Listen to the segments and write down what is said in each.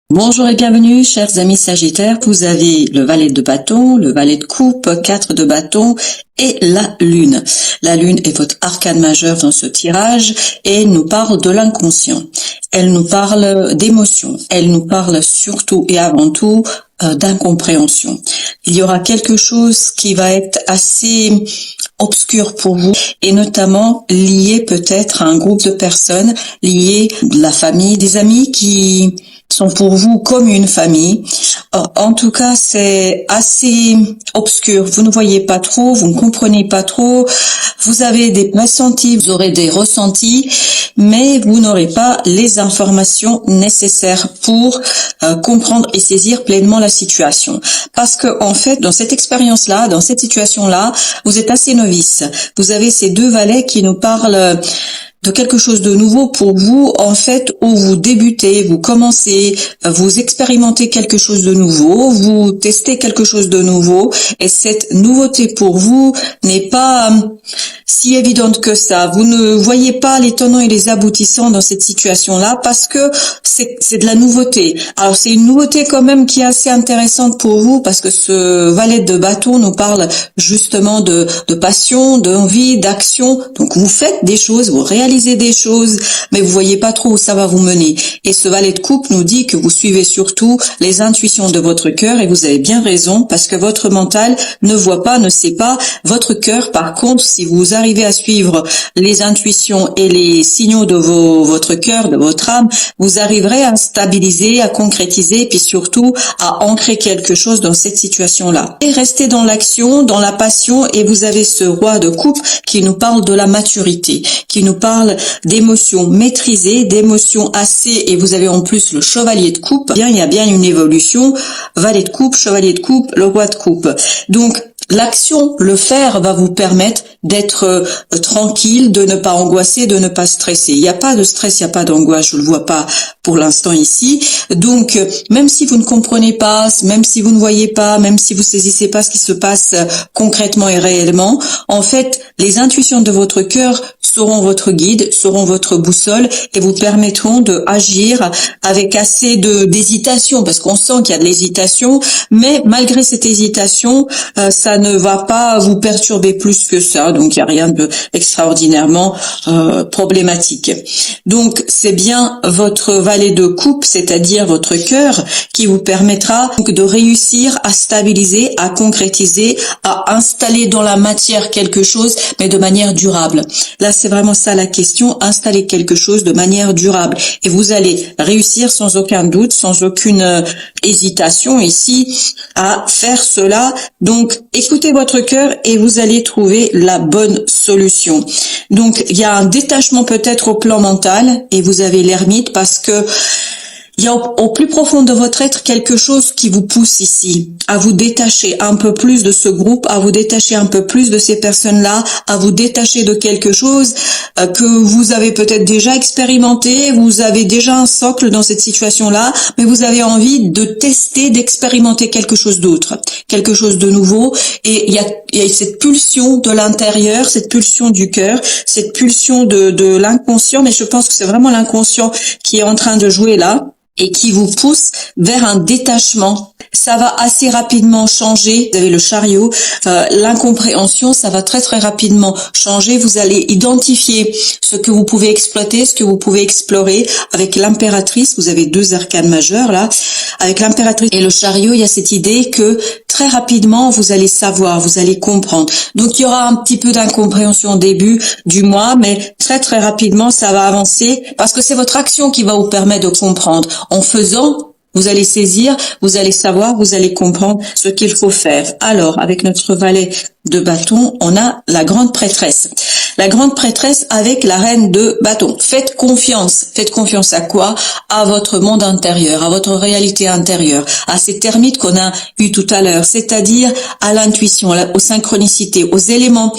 Bonjour et bienvenue, chers amis Sagittaires. Vous avez le valet de bâton, le valet de coupe, 4 de bâton et la lune. La lune est votre arcane majeur dans ce tirage et elle nous parle de l'inconscient. Elle nous parle d'émotions. Elle nous parle surtout et avant tout d'incompréhension. Il y aura quelque chose qui va être assez obscur pour vous et notamment lié peut-être à un groupe de personnes, lié de la famille, des amis qui sont pour vous comme une famille. En tout cas, c'est assez obscur. Vous ne voyez pas trop, vous ne comprenez pas trop. Vous avez des ressentis, vous aurez des ressentis, mais vous n'aurez pas les informations nécessaires pour comprendre et saisir pleinement la situation. Parce que en fait, dans cette expérience-là, dans cette situation-là, vous êtes assez novice. Vous avez ces deux valets qui nous parlent de quelque chose de nouveau pour vous, en fait, où vous débutez, vous commencez, vous expérimentez quelque chose de nouveau, vous testez quelque chose de nouveau, et cette nouveauté pour vous n'est pas si évidente que ça. Vous ne voyez pas les tenants et les aboutissants dans cette situation-là parce que c'est de la nouveauté. Alors c'est une nouveauté quand même qui est assez intéressante pour vous parce que ce valet de bâton nous parle justement de passion, d'envie, d'action. Donc vous faites des choses, vous réalisez des choses, mais vous voyez pas trop où ça va vous mener. Et ce valet de coupe nous dit que vous suivez surtout les intuitions de votre cœur et vous avez bien raison parce que votre mental ne voit pas, ne sait pas. Votre cœur, par contre, si vous arrivez à suivre les intuitions et les signaux de votre cœur, de votre âme, vous arriverez à stabiliser, à concrétiser, puis surtout à ancrer quelque chose dans cette situation-là. Et restez dans l'action, dans la passion, et vous avez ce roi de coupe qui nous parle de la maturité, qui nous parle d'émotions maîtrisées, d'émotions assez, et vous avez en plus le chevalier de coupe. Bien, il y a bien une évolution, valet de coupe, chevalier de coupe, le roi de coupe. Donc, l'action, le faire va vous permettre d'être tranquille, de ne pas angoisser, de ne pas stresser. Il n'y a pas de stress, il n'y a pas d'angoisse, je le vois pas pour l'instant ici. Donc, même si vous ne comprenez pas, même si vous ne voyez pas, même si vous saisissez pas ce qui se passe concrètement et réellement, en fait, les intuitions de votre cœur seront votre guide, seront votre boussole et vous permettront de agir avec assez d'hésitation, parce qu'on sent qu'il y a de l'hésitation, mais malgré cette hésitation, ça ne va pas vous perturber plus que ça, donc il n'y a rien de extraordinairement problématique. Donc c'est bien votre valet de coupe, c'est-à-dire votre cœur, qui vous permettra donc de réussir à stabiliser, à concrétiser, à installer dans la matière quelque chose, mais de manière durable. Là, c'est vraiment ça la question, installer quelque chose de manière durable. Et vous allez réussir sans aucun doute, sans aucune hésitation ici, à faire cela. Donc, écoutez votre cœur et vous allez trouver la bonne solution. Donc, il y a un détachement peut-être au plan mental et vous avez l'ermite parce que il y a au plus profond de votre être quelque chose qui vous pousse ici à vous détacher un peu plus de ce groupe, à vous détacher un peu plus de ces personnes-là, à vous détacher de quelque chose que vous avez peut-être déjà expérimenté, vous avez déjà un socle dans cette situation-là, mais vous avez envie de tester, d'expérimenter quelque chose d'autre, quelque chose de nouveau. Et il y a cette pulsion de l'intérieur, cette pulsion du cœur, cette pulsion de l'inconscient, mais je pense que c'est vraiment l'inconscient qui est en train de jouer là et qui vous pousse vers un détachement. Ça va assez rapidement changer. Vous avez le chariot, l'incompréhension, ça va très très rapidement changer. Vous allez identifier ce que vous pouvez exploiter, ce que vous pouvez explorer. Avec l'impératrice, vous avez deux arcanes majeures là. Avec l'impératrice et le chariot, il y a cette idée que très rapidement, vous allez savoir, vous allez comprendre. Donc, il y aura un petit peu d'incompréhension au début du mois, mais très très rapidement, ça va avancer parce que c'est votre action qui va vous permettre de comprendre. En faisant, vous allez saisir, vous allez savoir, vous allez comprendre ce qu'il faut faire. Alors, avec notre valet de bâton, on a la grande prêtresse. La grande prêtresse avec la reine de bâton. Faites confiance. Faites confiance à quoi? À votre monde intérieur, à votre réalité intérieure, à ces termites qu'on a eu tout à l'heure, c'est-à-dire à l'intuition, aux synchronicités, aux éléments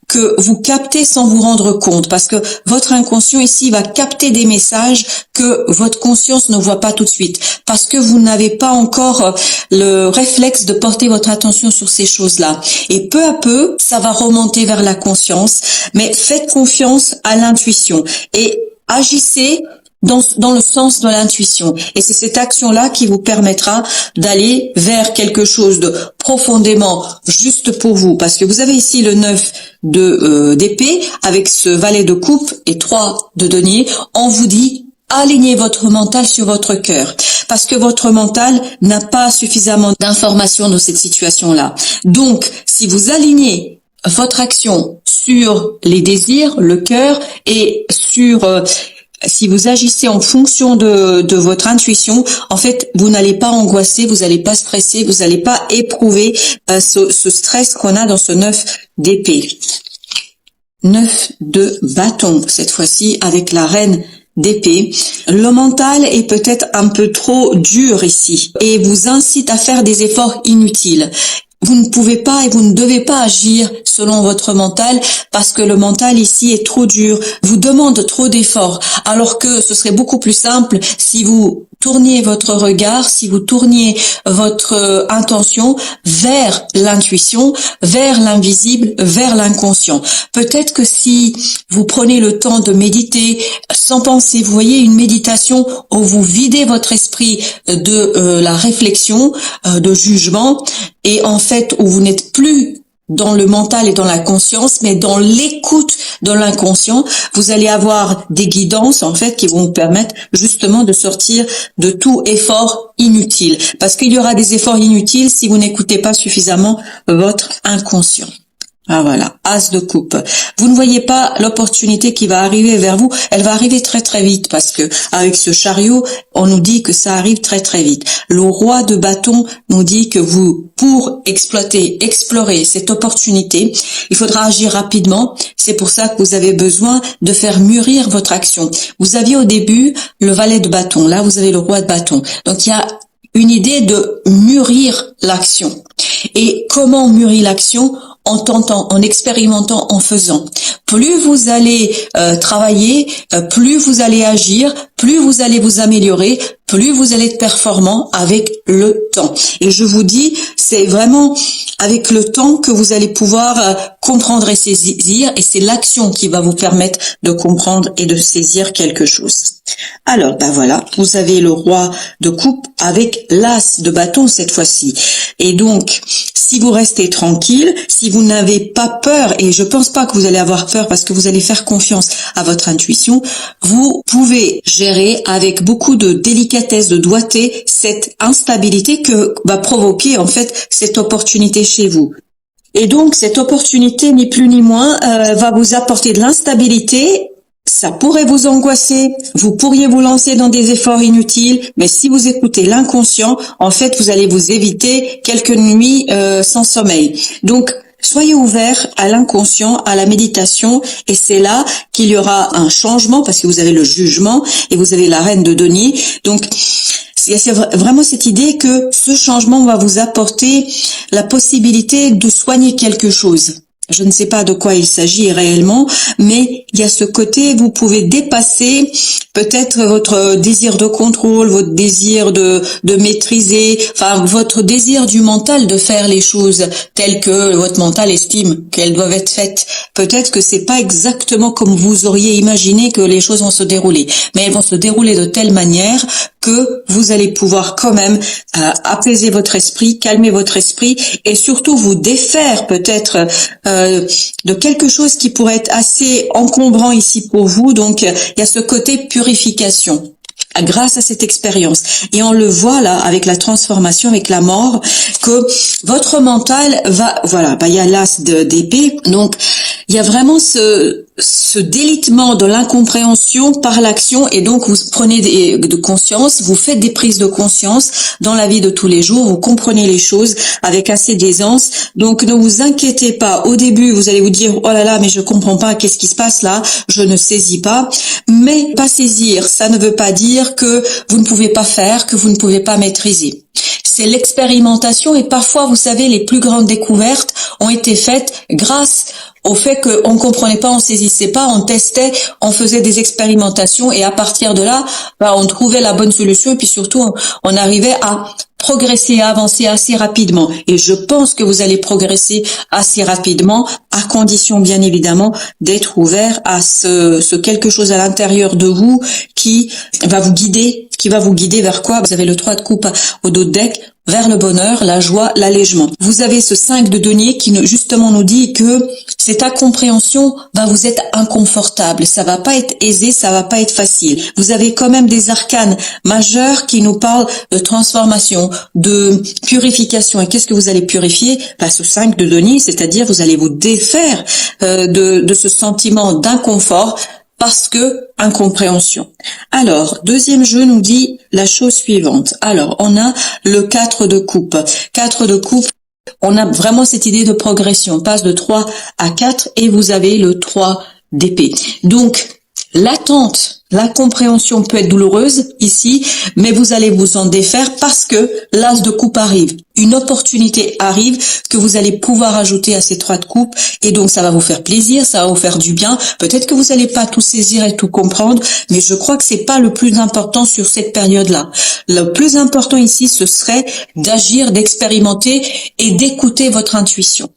que vous captez sans vous rendre compte, parce que votre inconscient ici va capter des messages que votre conscience ne voit pas tout de suite, parce que vous n'avez pas encore le réflexe de porter votre attention sur ces choses-là. Et peu à peu, ça va remonter vers la conscience, mais faites confiance à l'intuition et agissez dans le sens de l'intuition. Et c'est cette action-là qui vous permettra d'aller vers quelque chose de profondément juste pour vous. Parce que vous avez ici le 9 d'épée avec ce valet de coupe et 3 de denier. On vous dit alignez votre mental sur votre cœur, parce que votre mental n'a pas suffisamment d'informations dans cette situation-là. Donc, si vous alignez votre action sur les désirs, le cœur, et sur si vous agissez en fonction de votre intuition, en fait, vous n'allez pas angoisser, vous n'allez pas stresser, vous n'allez pas éprouver ce stress qu'on a dans ce 9 d'épée. 9 de bâton, cette fois-ci, avec la reine d'épée. Le mental est peut-être un peu trop dur ici et vous incite à faire des efforts inutiles. Vous ne pouvez pas et vous ne devez pas agir selon votre mental parce que le mental ici est trop dur, vous demande trop d'efforts, alors que ce serait beaucoup plus simple si vous tourniez votre regard, si vous tourniez votre intention vers l'intuition, vers l'invisible, vers l'inconscient. Peut-être que si vous prenez le temps de méditer sans penser, vous voyez une méditation où vous videz votre esprit de la réflexion, de jugement, et en fait où vous n'êtes plus dans le mental et dans la conscience, mais dans l'écoute de l'inconscient, vous allez avoir des guidances en fait qui vont vous permettre justement de sortir de tout effort inutile. Parce qu'il y aura des efforts inutiles si vous n'écoutez pas suffisamment votre inconscient. Ah voilà, as de coupe. Vous ne voyez pas l'opportunité qui va arriver vers vous. Elle va arriver très très vite parce que avec ce chariot, on nous dit que ça arrive très très vite. Le roi de bâton nous dit que pour explorer cette opportunité, il faudra agir rapidement. C'est pour ça que vous avez besoin de faire mûrir votre action. Vous aviez au début le valet de bâton. Là, vous avez le roi de bâton. Donc, il y a une idée de mûrir l'action. Et comment mûrir l'action? En tentant, en expérimentant, en faisant. Plus vous allez travailler, plus vous allez agir, plus vous allez vous améliorer, plus vous allez être performant avec le temps. Et je vous dis, c'est vraiment avec le temps que vous allez pouvoir comprendre et saisir, et c'est l'action qui va vous permettre de comprendre et de saisir quelque chose. Alors, ben voilà, vous avez le roi de coupe avec l'as de bâton cette fois-ci. Et donc, si vous restez tranquille, si vous n'avez pas peur, et je pense pas que vous allez avoir peur parce que vous allez faire confiance à votre intuition, vous pouvez gérer avec beaucoup de délicatesse, de doigté, cette instabilité que va provoquer en fait cette opportunité chez vous. Et donc, cette opportunité, ni plus ni moins, va vous apporter de l'instabilité. Ça pourrait vous angoisser, vous pourriez vous lancer dans des efforts inutiles, mais si vous écoutez l'inconscient, en fait, vous allez vous éviter quelques nuits sans sommeil. Donc, soyez ouverts à l'inconscient, à la méditation, et c'est là qu'il y aura un changement, parce que vous avez le jugement et vous avez la reine de denier. Donc, il y a vraiment cette idée que ce changement va vous apporter la possibilité de soigner quelque chose. Je ne sais pas de quoi il s'agit réellement, mais il y a ce côté, vous pouvez dépasser peut-être votre désir de contrôle, votre désir de maîtriser, enfin votre désir du mental de faire les choses telles que votre mental estime qu'elles doivent être faites. Peut-être que c'est pas exactement comme vous auriez imaginé que les choses vont se dérouler, mais elles vont se dérouler de telle manière que vous allez pouvoir quand même apaiser votre esprit, calmer votre esprit et surtout vous défaire peut-être de quelque chose qui pourrait être assez encombrant ici pour vous. Donc, il y a ce côté purification grâce à cette expérience. Et on le voit là avec la transformation, avec la mort, que votre mental va, voilà, il y a l'as d'épée. Donc, il y a vraiment ce délitement de l'incompréhension par l'action, et donc vous prenez de conscience, vous faites des prises de conscience dans la vie de tous les jours, vous comprenez les choses avec assez d'aisance. Donc ne vous inquiétez pas. Au début, vous allez vous dire oh là là, mais je comprends pas, qu'est-ce qui se passe là, je ne saisis pas. Mais pas saisir, ça ne veut pas dire que vous ne pouvez pas faire, que vous ne pouvez pas maîtriser. C'est l'expérimentation, et parfois, vous savez, les plus grandes découvertes ont été faites grâce au fait qu'on comprenait pas, on saisissait pas, on testait, on faisait des expérimentations et à partir de là, on trouvait la bonne solution et puis surtout, on arrivait à progresser, à avancer assez rapidement. Et je pense que vous allez progresser assez rapidement, à condition bien évidemment d'être ouvert à ce quelque chose à l'intérieur de vous qui va vous guider, vers quoi? Vous avez le 3 de coupe au dos de deck, vers le bonheur, la joie, l'allègement. Vous avez ce 5 de denier qui justement nous dit que cette incompréhension va vous être inconfortable. Ça va pas être aisé, ça va pas être facile. Vous avez quand même des arcanes majeurs qui nous parlent de transformation, de purification. Et qu'est-ce que vous allez purifier? Ce 5 de denier, c'est-à-dire vous allez vous défaire de ce sentiment d'inconfort, parce que incompréhension. Alors, deuxième jeu nous dit la chose suivante. Alors, on a le 4 de coupe. 4 de coupe, on a vraiment cette idée de progression. On passe de 3 à 4 et vous avez le 3 d'épée. Donc, l'attente, la compréhension peut être douloureuse ici, mais vous allez vous en défaire parce que l'as de coupe arrive. Une opportunité arrive que vous allez pouvoir ajouter à ces 3 de coupe et donc ça va vous faire plaisir, ça va vous faire du bien. Peut-être que vous n'allez pas tout saisir et tout comprendre, mais je crois que c'est pas le plus important sur cette période-là. Le plus important ici, ce serait d'agir, d'expérimenter et d'écouter votre intuition.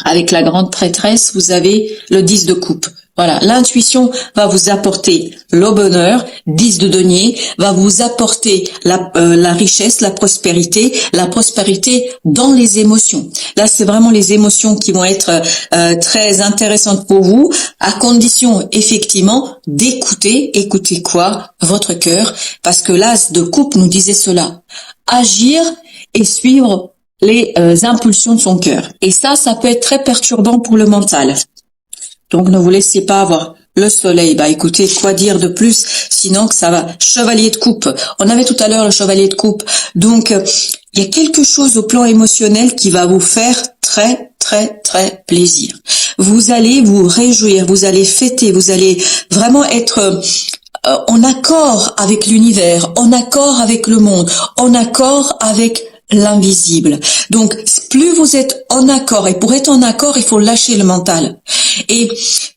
Avec la grande prêtresse, vous avez le 10 de coupe. Voilà, l'intuition va vous apporter le bonheur, 10 de denier, va vous apporter la richesse, la prospérité dans les émotions. Là, c'est vraiment les émotions qui vont être très intéressantes pour vous, à condition effectivement écouter quoi? Votre cœur, parce que l'as de coupe nous disait cela. Agir et suivre les impulsions de son cœur. Et ça peut être très perturbant pour le mental. Donc ne vous laissez pas avoir. Le soleil, écoutez, quoi dire de plus, sinon que ça va. Chevalier de coupe. On avait tout à l'heure le chevalier de coupe. Donc, il y a quelque chose au plan émotionnel qui va vous faire très, très, très plaisir. Vous allez vous réjouir, vous allez fêter, vous allez vraiment être en accord avec l'univers, en accord avec le monde, en accord avec l'invisible. Donc, plus vous êtes en accord, et pour être en accord, il faut lâcher le mental. Et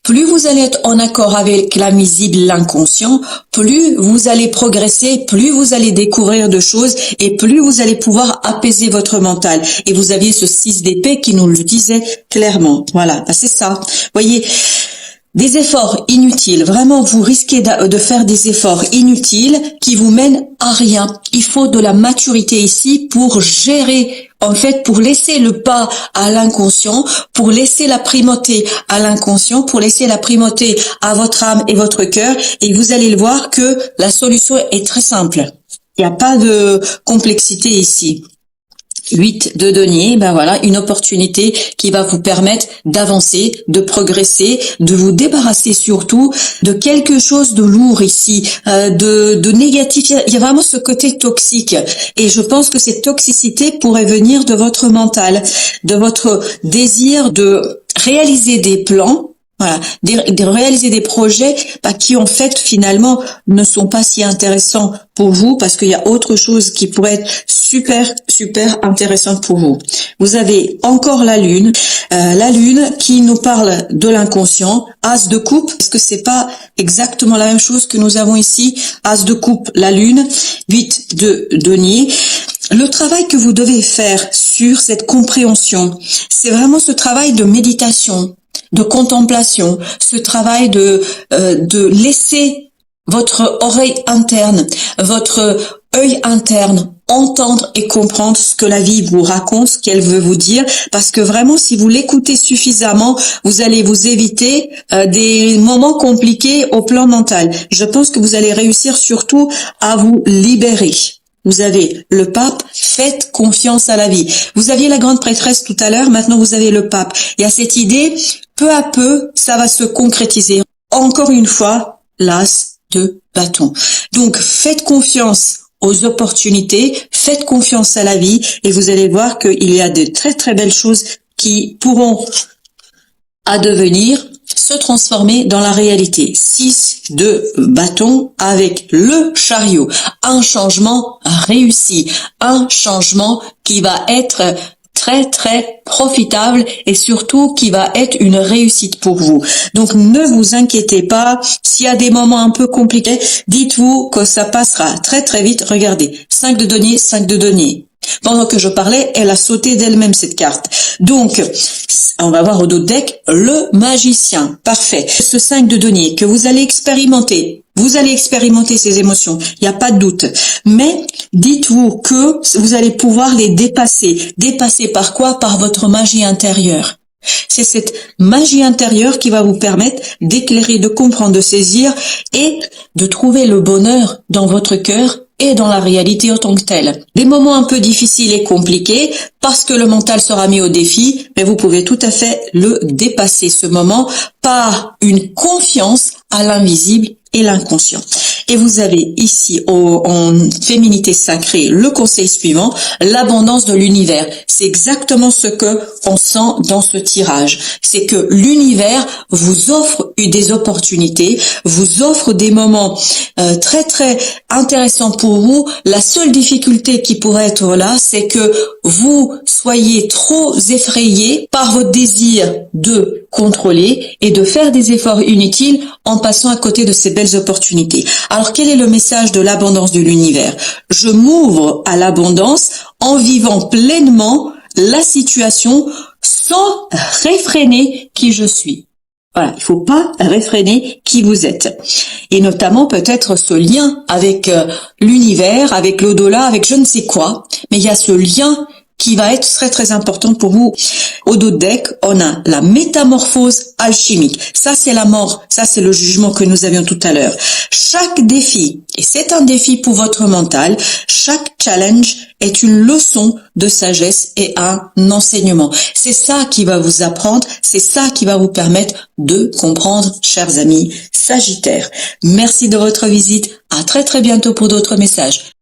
plus vous allez être en accord avec l'invisible, l'inconscient, plus vous allez progresser, plus vous allez découvrir de choses, et plus vous allez pouvoir apaiser votre mental. Et vous aviez ce 6 d'épée qui nous le disait clairement. Voilà, c'est ça. Voyez, des efforts inutiles, vraiment vous risquez de faire des efforts inutiles qui vous mènent à rien. Il faut de la maturité ici pour gérer, en fait, pour laisser le pas à l'inconscient, pour laisser la primauté à l'inconscient, pour laisser la primauté à votre âme et votre cœur. Et vous allez le voir que la solution est très simple. Il n'y a pas de complexité ici. 8 de denier, voilà, une opportunité qui va vous permettre d'avancer, de progresser, de vous débarrasser surtout de quelque chose de lourd ici, de négatif. Il y a vraiment ce côté toxique. Et je pense que cette toxicité pourrait venir de votre mental, de votre désir de réaliser des plans. Voilà, de réaliser des projets qui en fait finalement ne sont pas si intéressants pour vous parce qu'il y a autre chose qui pourrait être super intéressante pour vous. Vous avez encore la lune qui nous parle de l'inconscient, as de coupe. Est-ce que c'est pas exactement la même chose que nous avons ici? As de coupe, la lune, 8 de denier. Le travail que vous devez faire sur cette compréhension, c'est vraiment ce travail de méditation, de contemplation, ce travail de laisser votre oreille interne, votre œil interne entendre et comprendre ce que la vie vous raconte, ce qu'elle veut vous dire, parce que vraiment, si vous l'écoutez suffisamment, vous allez vous éviter des moments compliqués au plan mental. Je pense que vous allez réussir surtout à vous libérer. Vous avez le pape, faites confiance à la vie. Vous aviez la grande prêtresse tout à l'heure, maintenant vous avez le pape. Il y a cette idée, peu à peu, ça va se concrétiser. Encore une fois, l'as de bâton. Donc, faites confiance aux opportunités, faites confiance à la vie et vous allez voir qu'il y a de très très belles choses qui pourront à devenir se transformer dans la réalité. 6 de bâton avec le chariot. Un changement réussi. Un changement qui va être très très profitable et surtout qui va être une réussite pour vous. Donc ne vous inquiétez pas, s'il y a des moments un peu compliqués, dites-vous que ça passera très très vite. Regardez, 5 de denier, 5 de denier. Pendant que je parlais, elle a sauté d'elle-même cette carte. Donc, on va voir au dos de deck le magicien. Parfait. Ce 5 de denier que vous allez expérimenter. Vous allez expérimenter ces émotions, il n'y a pas de doute. Mais dites-vous que vous allez pouvoir les dépasser. Dépasser par quoi? Par votre magie intérieure. C'est cette magie intérieure qui va vous permettre d'éclairer, de comprendre, de saisir et de trouver le bonheur dans votre cœur et dans la réalité en tant que telle. Des moments un peu difficiles et compliqués parce que le mental sera mis au défi, mais vous pouvez tout à fait le dépasser ce moment par une confiance à l'invisible et l'inconscient. Et vous avez ici en féminité sacrée le conseil suivant, l'abondance de l'univers. C'est exactement ce que on sent dans ce tirage. C'est que l'univers vous offre des opportunités, vous offre des moments très très intéressants pour vous. La seule difficulté qui pourrait être là, c'est que vous soyez trop effrayé par votre désir de contrôler et de faire des efforts inutiles en passant à côté de ces belles opportunités. Alors quel est le message de l'abondance de l'univers? Je m'ouvre à l'abondance en vivant pleinement la situation sans réfréner qui je suis. Voilà, il faut pas réfréner qui vous êtes. Et notamment peut-être ce lien avec l'univers, avec l'au-delà, avec je ne sais quoi, mais il y a ce lien qui va être très très important pour vous. Au dos de deck, on a la métamorphose alchimique. Ça, c'est la mort. Ça, c'est le jugement que nous avions tout à l'heure. Chaque défi, et c'est un défi pour votre mental, chaque challenge est une leçon de sagesse et un enseignement. C'est ça qui va vous apprendre, c'est ça qui va vous permettre de comprendre, chers amis Sagittaires. Merci de votre visite. À très très bientôt pour d'autres messages.